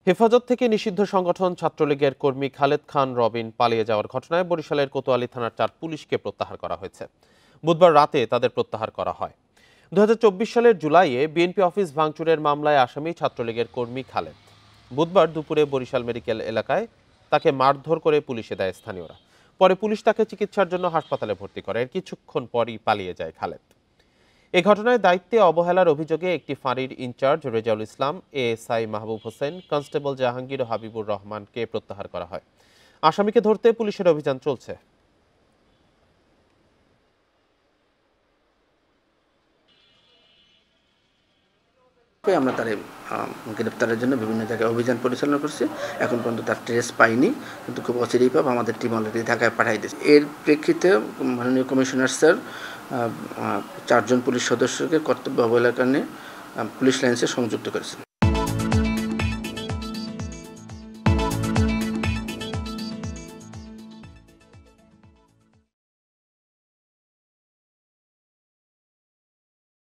হেফাজত থেকে নিষিদ্ধ সংগঠন ছাত্রলীগের কর্মী খালেদ খান রবিন পালিয়ে যাওয়ার ঘটনায় বরিশালের কোতোয়ালী থানার 4 পুলিশকে প্রত্যাহার করা হয়েছে। বুধবার রাতে তাদের প্রত্যাহার করা হয়। 2024 সালের জুলাইয়ে বিএনপি অফিস ভাঙচুরের মামলায় আসামি ছাত্রলীগের কর্মী খালেদ। বুধবার দুপুরে বরিশাল মেডিকেল এলাকায় তাকে মারধর করে পুলিশে দেয় স্থানীয়রা। পরে পুলিশ তাকে চিকিৎসার জন্য হাসপাতালে ভর্তি করে। এর কিছুক্ষণ পরই পালিয়ে যায় খালেদ। এ ঘটনায় দায়িত্বে অবহেলার অভিযোগে একটি ফাঁড়ির ইনচার্জ রেজাউল ইসলাম, এএসআই মাহবুব হোসেন, কনস্টেবল জাহাঙ্গীর ও হাবিবুর রহমানকে প্রত্যাহার করা হয়। আসামিকে ধরতে পুলিশের অভিযান চলছে। আমরা তার গ্রেপ্তারের জন্য বিভিন্ন জায়গায় অভিযান পরিচালনা করছি। এখন পর্যন্ত তার ট্রেস পাইনি, কিন্তু খুব অচিরেই পাবো। আমাদের টিম অলরেডি ঢাকায় পাঠাই দিয়েছে। এর প্রেক্ষিতে মাননীয় কমিশনার স্যার 4 জন পুলিশ সদস্যকে কর্তব্য অবহেলার কারণে পুলিশ লাইন্সে সংযুক্ত করেছেন।